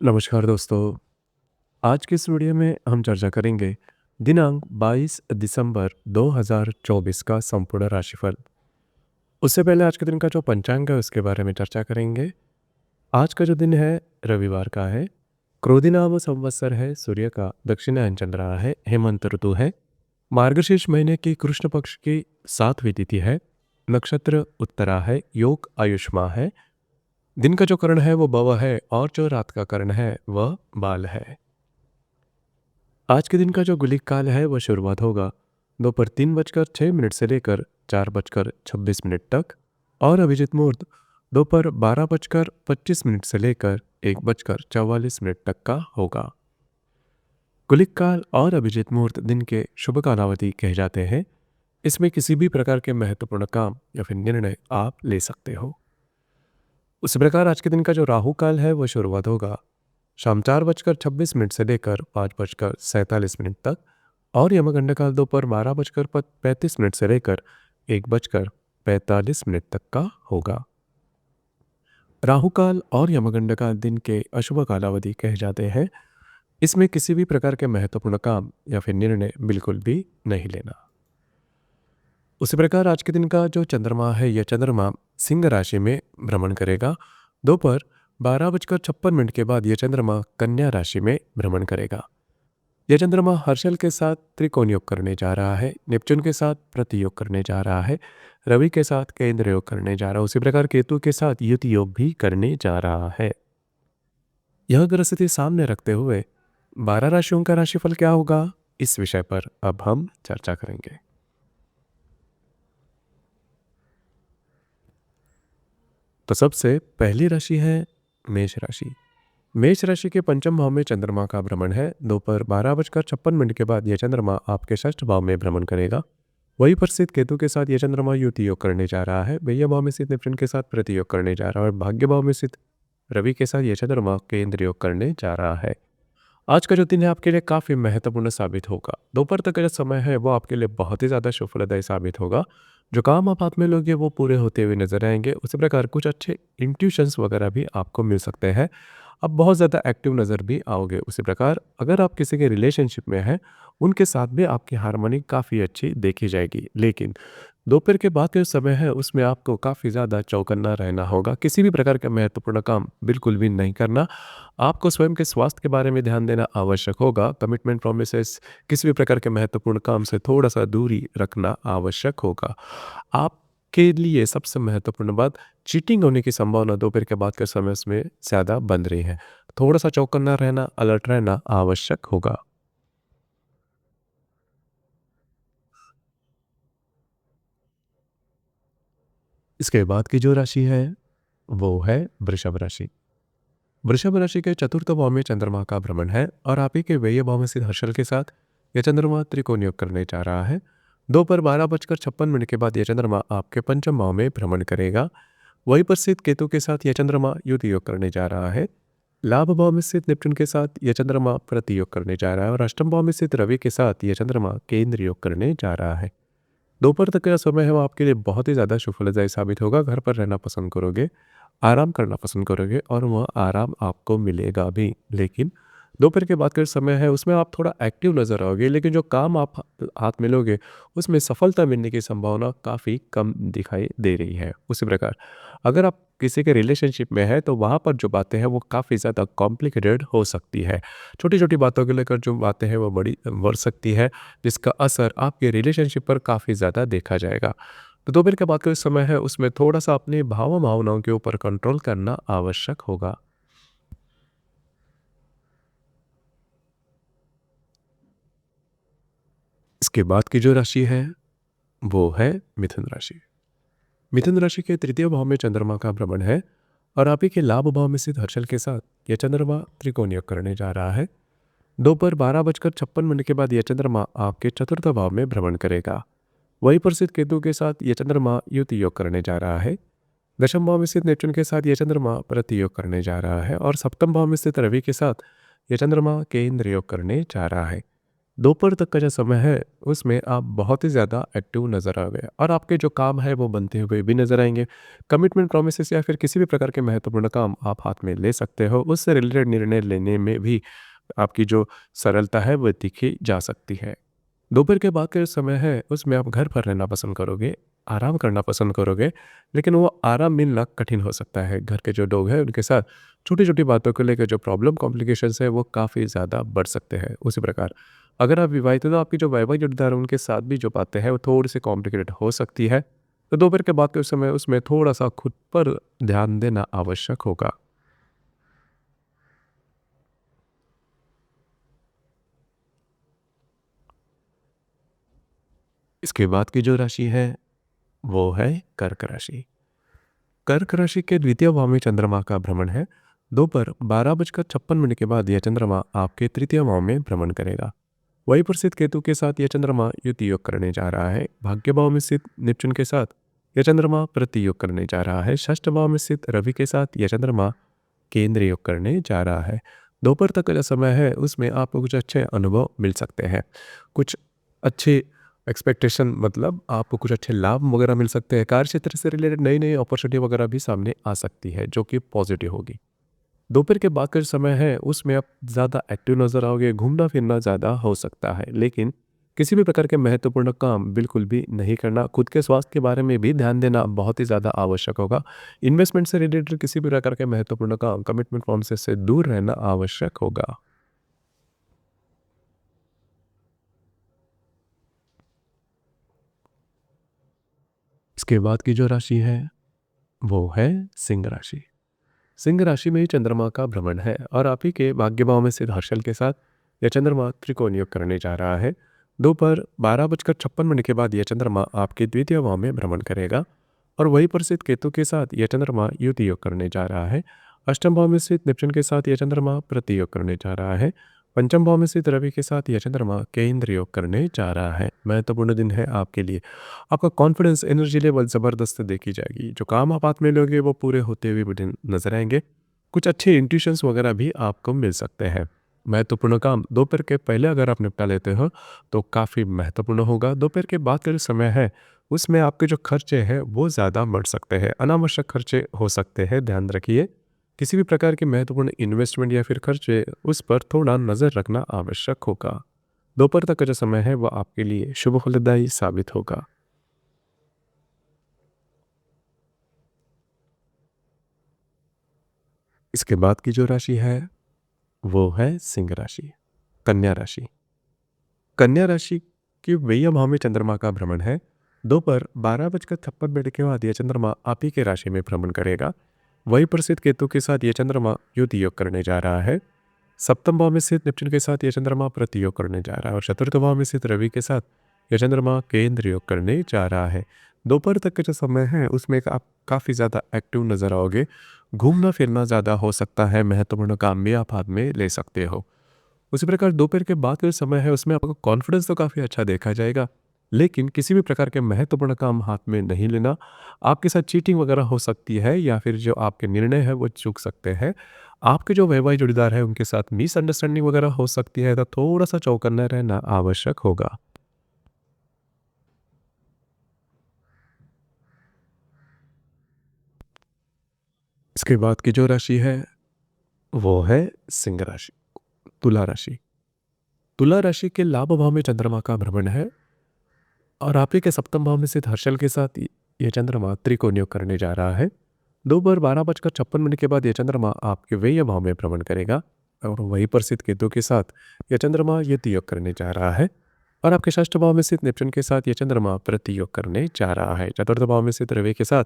नमस्कार दोस्तों। आज की इस वीडियो में हम चर्चा करेंगे दिनांक 22 दिसंबर 2024 का संपूर्ण राशिफल। उससे पहले आज के दिन का जो पंचांग है उसके बारे में चर्चा करेंगे। आज का जो दिन है रविवार का है। क्रोधिनाम संवत्सर है, सूर्य का दक्षिणायन चल रहा है, हेमंत ऋतु है। मार्गशीर्ष महीने की कृष्ण पक्ष की 7वीं तिथि है। नक्षत्र उत्तरा है, योग आयुष्मा है। दिन का जो करण है वो बव है और जो रात का करण है वह बाल है। आज के दिन का जो गुलिक काल है वह शुरुआत होगा दोपहर 3:06 से लेकर 4:26 तक और अभिजित मुहूर्त दोपहर 12:25 से लेकर 1:44 तक का होगा। गुलिक काल और अभिजित मुहूर्त दिन के शुभ कालावधि कहे जाते हैं। इसमें किसी भी प्रकार के महत्वपूर्ण काम या फिर निर्णय आप ले सकते हो। उसी प्रकार आज के दिन का जो राहु काल है वह शुरुआत होगा शाम 4:26 से लेकर 5:47 तक और यमगंड काल दोपहर 12:35 से लेकर 1:45 तक का होगा। राहु काल और यमगंड काल दिन के अशुभ कालावधि कहे जाते हैं। इसमें किसी भी प्रकार के महत्वपूर्ण काम या फिर निर्णय बिल्कुल भी नहीं लेना। उसी प्रकार आज के दिन का जो चंद्रमा है यह चंद्रमा सिंह राशि में भ्रमण करेगा। दोपहर 12:56 के बाद यह चंद्रमा कन्या राशि में भ्रमण करेगा। यह चंद्रमा हर्षल के साथ त्रिकोण योग करने जा रहा है, नेपच्यून के साथ प्रतियोग करने जा रहा है, रवि के साथ केंद्र योग करने जा रहा है, उसी प्रकार केतु के साथ युति योग भी करने जा रहा है। यह ग्रह स्थिति सामने रखते हुए 12 राशियों का राशिफल क्या होगा, इस विषय पर अब हम चर्चा करेंगे। तो सबसे पहली राशि है मेष राशि। मेष राशि के पंचम भाव में चंद्रमा का भ्रमण है। दोपहर 12:56 के बाद यह चंद्रमा आपके षष्ठ भाव में भ्रमण करेगा। वहीं पर स्थित केतु के साथ यह चंद्रमा युति योग करने जा रहा है। व्यय भाव में स्थित नेपच्यून के साथ प्रतियोग करने जा रहा है और भाग्य भाव में स्थित रवि के साथ यह चंद्रमा केंद्र योग करने जा रहा है। आज का जो दिन है आपके लिए काफ़ी महत्वपूर्ण साबित होगा। दोपहर तक का जो समय है वो आपके लिए बहुत ही ज़्यादा शुभफलदायी साबित होगा। जो काम आप हाथ में लोगे वो पूरे होते हुए नजर आएंगे। उसी प्रकार कुछ अच्छे इंट्यूशंस वगैरह भी आपको मिल सकते हैं। आप बहुत ज़्यादा एक्टिव नज़र भी आओगे। उसी प्रकार अगर आप किसी के रिलेशनशिप में हैं उनके साथ भी आपकी हार्मनी काफ़ी अच्छी देखी जाएगी। लेकिन दोपहर के बाद का जो समय है उसमें आपको काफ़ी ज़्यादा चौकन्ना रहना होगा। किसी भी प्रकार का महत्वपूर्ण काम बिल्कुल भी नहीं करना। आपको स्वयं के स्वास्थ्य के बारे में ध्यान देना आवश्यक होगा। कमिटमेंट, प्रोमिसेस, किसी भी प्रकार के महत्वपूर्ण काम से थोड़ा सा दूरी रखना आवश्यक होगा। आपके लिए सबसे महत्वपूर्ण बात, चीटिंग होने की संभावना दोपहर के बाद के समय में ज़्यादा बन रही है। थोड़ा सा चौकन्ना रहना, अलर्ट रहना आवश्यक होगा। इसके बाद की जो राशि है वो है वृषभ राशि। वृषभ राशि के चतुर्थ भाव में चंद्रमा का भ्रमण है और आप ही के व्यय भाव में स्थित हर्षल के साथ यह चंद्रमा त्रिकोण योग करने जा रहा है। दोपहर 12:56 के बाद यह चंद्रमा आपके पंचम भाव में भ्रमण करेगा। वहीं पर स्थित केतु के साथ यह चंद्रमा युति योग करने जा रहा है। लाभ भाव में स्थित नेपच्यून के साथ यह चंद्रमा प्रति योग करने जा रहा है और अष्टम भाव में स्थित रवि के साथ यह चंद्रमा केंद्र योग करने जा रहा है। दोपहर तक का समय है वो आपके लिए बहुत ही ज़्यादा शुभफलदायी साबित होगा। घर पर रहना पसंद करोगे, आराम करना पसंद करोगे और वह आराम आपको मिलेगा भी। लेकिन दोपहर के बाद का जो समय है उसमें आप थोड़ा एक्टिव नज़र आओगे, लेकिन जो काम आप हाथ में लोगे उसमें सफलता मिलने की संभावना काफ़ी कम दिखाई दे रही है। उसी प्रकार अगर आप किसी के रिलेशनशिप में है तो वहाँ पर जो बातें हैं वो काफ़ी ज़्यादा कॉम्प्लिकेटेड हो सकती है। छोटी छोटी बातों को लेकर जो बातें हैं वो बड़ी बढ़ सकती है, जिसका असर आपके रिलेशनशिप पर काफ़ी ज़्यादा देखा जाएगा। तो दोपहर के बाद का जो समय है उसमें थोड़ा सा अपने भावनाओं के ऊपर कंट्रोल करना आवश्यक होगा। इसके बाद की जो राशि है वो है मिथुन राशि। मिथुन राशि के तृतीय भाव में चंद्रमा का भ्रमण है और आप ही के लाभ भाव में स्थित हर्षल के साथ यह चंद्रमा त्रिकोण योग करने जा रहा है। दोपहर 12:56 के बाद यह चंद्रमा आपके चतुर्थ भाव में भ्रमण करेगा। वहीं पर स्थित केतु के साथ यह चंद्रमा युति योग करने जा रहा है। दशम भाव में स्थित नेपच्यून के साथ यह चंद्रमा प्रति योग करने जा रहा है और सप्तम भाव में स्थित रवि के साथ यह चंद्रमा केंद्र योग करने जा रहा है। दोपहर तक का जो समय है, उसमें आप बहुत ही ज़्यादा एक्टिव नज़र आओगे और आपके जो काम है, वो बनते हुए भी नज़र आएँगे। कमिटमेंट प्रोमिसेस या फिर किसी भी प्रकार के महत्वपूर्ण काम आप हाथ में ले सकते हो, उससे रिलेटेड निर्णय लेने में भी आपकी जो सरलता है, वो दिखी जा सकती है। दोपहर के बाद का जो समय है, उसमें आप घर पर रहना पसंद करोगे, आराम करना पसंद करोगे, लेकिन वो आराम मिलना कठिन हो सकता है। घर के जो लोग हैं, उनके साथ छोटी-छोटी बातों को लेकर जो प्रॉब्लम कॉम्प्लिकेशंस है, वो काफ़ी ज़्यादा बढ़ सकते हैं। उसी प्रकार अगर आप विवाहित हो, तो आपकी जो वैवाहिक जोड़ीदार है, उनके साथ भी जो बातें हैं, वो थोड़ी-सी कॉम्प्लिकेटेड हो सकती है। तो दोपहर के बाद के समय उसमें थोड़ा-सा खुद पर ध्यान देना आवश्यक होगा। इसके बाद की जो राशि है, वो है कर्क राशि। कर्क राशि के द्वितीय भाव में चंद्रमा का भ्रमण है। दोपहर 12:56 के बाद यह चंद्रमा आपके तृतीय भाव में भ्रमण करेगा। वहीं पर स्थित केतु के साथ यह चंद्रमा युति योग करने जा रहा है। भाग्य भाव में स्थित नेपच्यून के साथ यह चंद्रमा प्रति योग करने जा रहा है। षष्ठ भाव में स्थित रवि के साथ यह चंद्रमा केंद्र योग करने जा रहा है। दोपहर तक का जो समय है, उसमें आपको कुछ अच्छे अनुभव मिल सकते हैं। कुछ अच्छे एक्सपेक्टेशन, मतलब आपको कुछ अच्छे लाभ वगैरह मिल सकते हैं। कार्य क्षेत्र से रिलेटेड नई-नई अपॉर्चुनिटी वगैरह भी सामने आ सकती है, जो कि पॉजिटिव होगी। दोपहर के बाद का जो समय है, उसमें आप ज़्यादा एक्टिव नज़र आओगे, घूमना-फिरना ज़्यादा हो सकता है। लेकिन किसी भी प्रकार के महत्वपूर्ण काम बिल्कुल भी नहीं करना। खुद के स्वास्थ्य के बारे में भी ध्यान देना बहुत ही ज़्यादा आवश्यक होगा। इन्वेस्टमेंट से रिलेटेड किसी भी प्रकार के महत्वपूर्ण काम, कमिटमेंट प्रोमिसेस से दूर रहना आवश्यक होगा। इसके बाद की जो राशि है, वो है सिंह राशि। सिंह राशि में ही चंद्रमा का भ्रमण है और आप ही के भाग्य भाव में स्थित हर्षल के साथ यह चंद्रमा त्रिकोण योग करने जा रहा है। दोपहर 12:56 के बाद यह चंद्रमा आपके द्वितीय भाव में भ्रमण करेगा और वहीं पर स्थित केतु के साथ यह चंद्रमा युति योग करने जा रहा है। अष्टम भाव में स्थित नेपच्यून के साथ यह चंद्रमा प्रति योग करने जा रहा है। पंचम भाव में स्थित रवि के साथ यह चंद्रमा केंद्र योग करने जा रहा है। महत्वपूर्ण दिन है आपके लिए। आपका कॉन्फिडेंस, एनर्जी लेवल ज़बरदस्त देखी जाएगी। जो काम आप हाथ में लोगे, वो पूरे होते हुए भी दिन नजर आएंगे। कुछ अच्छे इंट्यूशंस वगैरह भी आपको मिल सकते हैं। महत्वपूर्ण काम दोपहर के पहले अगर आप निपटा लेते हो, तो काफ़ी महत्वपूर्ण होगा। दोपहर के बाद का जो समय है, उसमें आपके जो खर्चे हैं, वो ज़्यादा बढ़ सकते हैं। अनावश्यक खर्चे हो सकते हैं, ध्यान रखिए। किसी भी प्रकार के महत्वपूर्ण इन्वेस्टमेंट या फिर खर्चे, उस पर थोड़ा नज़र रखना आवश्यक होगा। दोपहर तक का जो समय है, वह आपके लिए शुभ फलदायी साबित होगा। इसके बाद की जो राशि है, वो है सिंह राशि। कन्या राशि। कन्या राशि के वेय भाव में चंद्रमा का भ्रमण है। दोपहर 12:56 के बाद यह चंद्रमा आप ही के राशि में भ्रमण करेगा। वहीं पर स्थित केतु के साथ यह चंद्रमा युति योग करने जा रहा है। सप्तम भाव में स्थित नेपच्यून के साथ यह चंद्रमा प्रति योग करने जा रहा है और चतुर्थ भाव में स्थित रवि के साथ यह चंद्रमा केंद्र योग करने जा रहा है। दोपहर तक का जो समय है, उसमें आप काफ़ी ज़्यादा एक्टिव नजर आओगे। घूमना फिरना ज़्यादा हो सकता है। महत्वपूर्ण काम भी आप हाथ में ले सकते हो। उसी प्रकार दोपहर के बाद का जो समय है, उसमें आपका कॉन्फिडेंस तो काफ़ी अच्छा देखा जाएगा, लेकिन किसी भी प्रकार के महत्वपूर्ण काम हाथ में नहीं लेना। आपके साथ चीटिंग वगैरह हो सकती है या फिर जो आपके निर्णय है, वो चूक सकते हैं। आपके जो वैवाहिक जोड़ीदार है, उनके साथ मिसअंडरस्टैंडिंग वगैरह हो सकती है, तो थोड़ा-सा चौकन्ना रहना आवश्यक होगा। इसके बाद की जो राशि है, वो है सिंह राशि, तुला राशि। तुला राशि के लाभ भाव में चंद्रमा का भ्रमण है और आप ही के सप्तम भाव में स्थित हर्षल के साथ ये चंद्रमा त्रिकोण योग करने जा रहा है। दोपहर 12:56 के बाद यह चंद्रमा आपके व्यय भाव में भ्रमण करेगा और वहीं पर स्थित केतु के साथ यह चंद्रमा युति योग करने जा रहा है और आपके षष्ठ भाव में स्थित नेपच्यून के साथ यह चंद्रमा प्रति योग करने जा रहा है। चतुर्थ भाव में स्थित रवि के साथ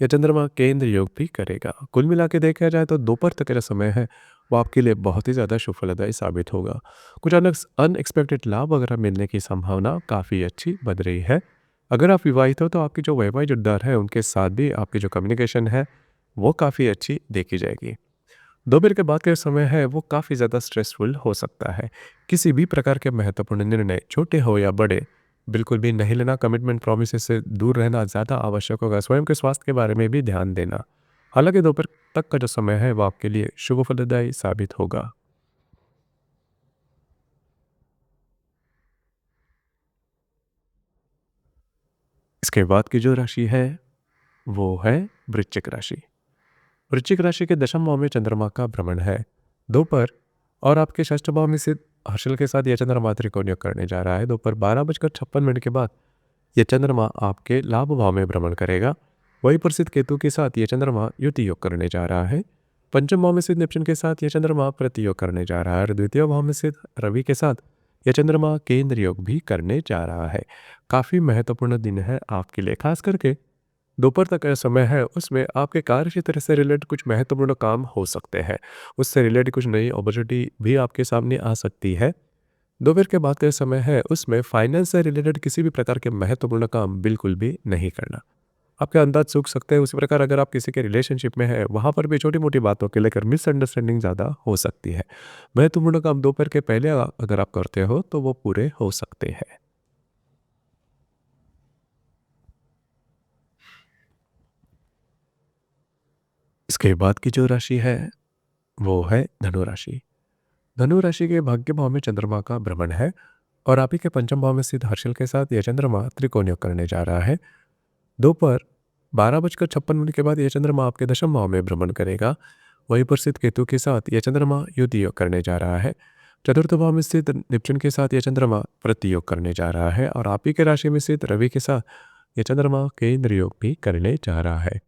यह चंद्रमा केंद्र योग भी करेगा। कुल मिला के देखा जाए, तो दोपहर तक का जो समय है, वो आपके लिए बहुत ही ज़्यादा शुभ फलदायी साबित होगा। कुछ अनएक्सपेक्टेड लाभ वगैरह मिलने की संभावना काफ़ी अच्छी बन रही है। अगर आप विवाहित हो, तो आपकी जो वैवाहिक जोड़ीदार है, उनके साथ भी आपकी जो कम्युनिकेशन है, वो काफ़ी अच्छी देखी जाएगी। दोपहर के बाद का समय है, वो काफ़ी ज़्यादा स्ट्रेसफुल हो सकता है। किसी भी प्रकार के महत्वपूर्ण निर्णय, छोटे हो या बड़े, बिल्कुल भी नहीं लेना। कमिटमेंट प्रोमिसेस से दूर रहना ज़्यादा आवश्यक होगा। स्वयं के स्वास्थ्य के बारे में भी ध्यान देना। हालांकि दोपहर तक का जो समय है, वो आपके लिए शुभ फलदायी साबित होगा। इसके बाद की जो राशि है वो है वृश्चिक राशि। वृश्चिक राशि के दशम भाव में चंद्रमा का भ्रमण है दोपहर, और आपके षष्ठ भाव में स्थित हर्षल के साथ यह चंद्रमा त्रिकोण योग करने जा रहा है। दोपहर 12:56 के बाद यह चंद्रमा आपके लाभ भाव में भ्रमण करेगा। वही पर स्थित केतु के साथ यह चंद्रमा युति योग करने जा रहा है। पंचम भाव में स्थित नेपच्यून के साथ यह चंद्रमा प्रति योग करने जा रहा है, और द्वितीय भाव में स्थित रवि के साथ यह चंद्रमा केंद्र योग भी करने जा रहा है। काफ़ी महत्वपूर्ण दिन है आपके लिए, खास करके दोपहर तक का समय है, उसमें आपके कार्य क्षेत्र से रिलेटेड कुछ महत्वपूर्ण काम हो सकते हैं। उससे रिलेटेड कुछ नई अपॉर्चुनिटी भी आपके सामने आ सकती है। दोपहर के बाद का समय है, उसमें फाइनेंस से रिलेटेड किसी भी प्रकार के महत्वपूर्ण काम बिल्कुल भी नहीं करना। आपके अंदाज सूख सकते हैं। उसी प्रकार अगर आप किसी के रिलेशनशिप में है, वहाँ पर भी छोटी मोटी बातों के लेकर मिसअंडरस्टैंडिंग ज़्यादा हो सकती है। महत्वपूर्ण काम दोपहर के पहले अगर आप करते हो तो वो पूरे हो सकते हैं। इसके बाद की जो राशि है वो है धनु राशि। धनु राशि के भाग्य भाव में चंद्रमा का भ्रमण है, और आप ही के पंचम भाव में स्थित हर्षल के साथ यह चंद्रमा त्रिकोण योग करने जा रहा है। दोपहर 12:56 के बाद यह चंद्रमा आपके दशम भाव में भ्रमण करेगा। वहीं पर स्थित केतु के साथ यह चंद्रमा युति योग करने जा रहा है। चतुर्थ भाव में स्थित नेपच्यून के साथ यह चंद्रमा प्रति योग करने जा रहा है, और आप ही के राशि में स्थित रवि के साथ यह चंद्रमा केंद्र योग भी करने जा रहा है।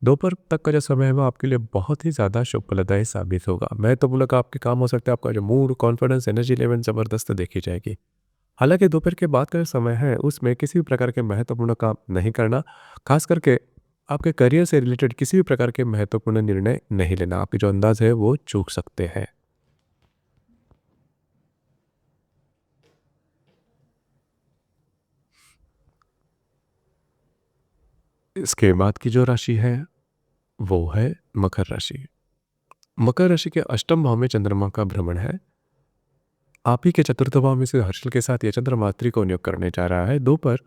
दोपहर तक का जो समय है वो आपके लिए बहुत ही ज़्यादा शुभ फलदायी साबित होगा। मैं तो बोलूँगा आपके काम हो सकता है, आपका जो मूड, कॉन्फिडेंस, एनर्जी लेवल ज़बरदस्त देखी जाएगी। हालांकि दोपहर के बाद का जो समय है उसमें किसी भी प्रकार के महत्वपूर्ण काम नहीं करना, खास करके आपके करियर से रिलेटेड किसी भी प्रकार के महत्वपूर्ण निर्णय नहीं लेना। आपकी जो अंदाज है वो चूक सकते हैं। इसके बाद की जो राशि है वो है मकर राशि। मकर राशि के अष्टम भाव में चंद्रमा का भ्रमण है। आप ही के चतुर्थ भाव में से हर्षल के साथ यह चंद्रमा त्रिकोण योग करने जा रहा है। दोपहर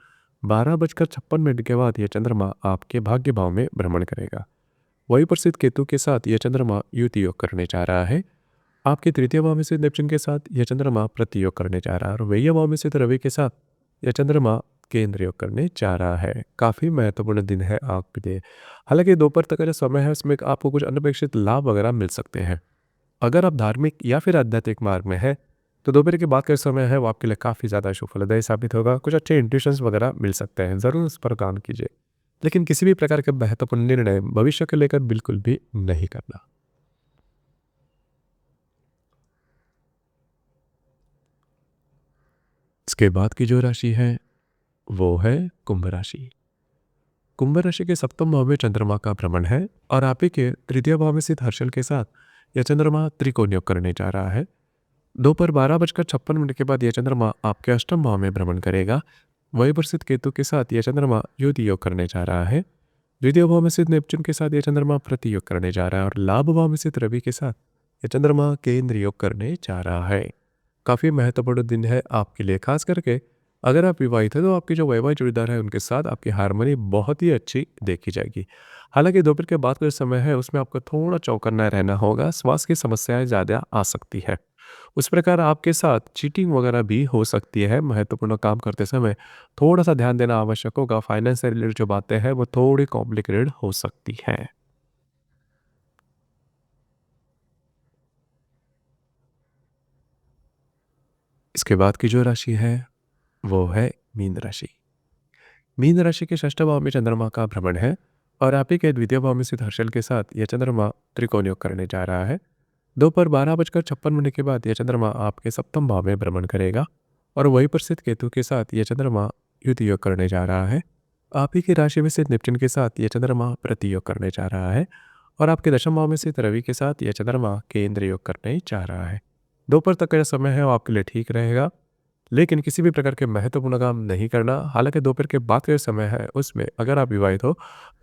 12:56 के बाद यह चंद्रमा आपके भाग्य भाव में भ्रमण करेगा। वही पर स्थित केतु के साथ यह चंद्रमा युति योग करने जा रहा है। आपके तृतीय भाव में स्थित नेपच्यून के साथ यह चंद्रमा प्रति योग करने जा रहा है, और वही भाव में स्थित रवि के साथ यह चंद्रमा केंद्र योग करने जा रहा है। काफ़ी महत्वपूर्ण दिन है आपके लिए। हालांकि दोपहर तक का जो समय है उसमें आपको कुछ अनपेक्षित लाभ वगैरह मिल सकते हैं। अगर आप धार्मिक या फिर आध्यात्मिक मार्ग में है तो दोपहर के बाद का समय है वो आपके लिए काफ़ी ज़्यादा शुभ फलदायी साबित होगा। कुछ अच्छे इंट्यूशंस वगैरह मिल सकते हैं, ज़रूर उस पर काम कीजिए। लेकिन किसी भी प्रकार के महत्वपूर्ण निर्णय भविष्य को लेकर बिल्कुल भी नहीं करना। इसके बाद की जो राशि है वो है कुंभ राशि। कुंभ राशि के सप्तम भाव में चंद्रमा का भ्रमण है, और आप ही के तृतीय भाव में स्थित हर्षल के साथ यह चंद्रमा त्रिकोण योग करने जा रहा है। दोपहर 12:56 के बाद यह चंद्रमा आपके अष्टम भाव में भ्रमण करेगा। वही पर स्थित केतु के साथ यह चंद्रमा युति योग करने जा रहा है। द्वितीय भाव में स्थित नेपच्यून के साथ यह चंद्रमा प्रति योग करने जा रहा है, और लाभ भाव में स्थित रवि के साथ यह चंद्रमा केंद्र योग करने जा रहा है। काफ़ी महत्वपूर्ण दिन है आपके लिए, खास करके अगर आप विवाहित हैं तो आपके जो वैवाहिक जोड़ीदार है उनके साथ आपकी हारमोनी बहुत ही अच्छी देखी जाएगी। हालांकि दोपहर के बाद का जो समय है उसमें आपको थोड़ा चौकन्ना रहना होगा, स्वास्थ्य की समस्याएं ज़्यादा आ सकती है। उस प्रकार आपके साथ चीटिंग वगैरह भी हो सकती है। महत्वपूर्ण काम करते समय थोड़ा सा ध्यान देना आवश्यक होगा। फाइनेंस से रिलेटेड जो बातें हैं वो थोड़ी कॉम्प्लिकेटेड हो सकती हैं। इसके बाद की जो राशि है वो है मीन राशि। मीन राशि के षष्ठ भाव में चंद्रमा का भ्रमण है, और आप ही के द्वितीय भाव में स्थित हर्षल के साथ यह चंद्रमा त्रिकोण योग करने जा रहा है। दोपहर 12:56 के बाद यह चंद्रमा आपके सप्तम भाव में भ्रमण करेगा, और वहीं पर स्थित केतु के साथ यह चंद्रमा युति योग करने जा रहा है। आप ही की राशि में स्थित नेपच्यून के साथ यह चंद्रमा प्रति योग करने जा रहा है, और आपके दशम भाव में स्थित रवि के साथ यह चंद्रमा केंद्र योग करने जा रहा है। दोपहर तक का जो समय है वो आपके लिए ठीक रहेगा, लेकिन किसी भी प्रकार के महत्वपूर्ण काम नहीं करना। हालांकि दोपहर के बाद का जो समय है उसमें अगर आप विवाहित हो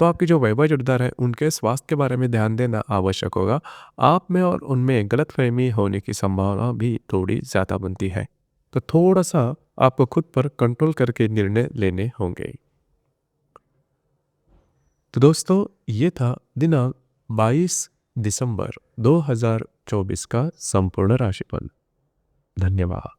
तो आपके जो वैवाहिक जोड़ीदार है उनके स्वास्थ्य के बारे में ध्यान देना आवश्यक होगा। आप में और उनमें गलतफहमी होने की संभावना भी थोड़ी ज़्यादा बनती है, तो थोड़ा सा आपको खुद पर कंट्रोल करके निर्णय लेने होंगे। तो दोस्तों, ये था दिनांक 22 दिसंबर 2024 का संपूर्ण राशिफल। धन्यवाद।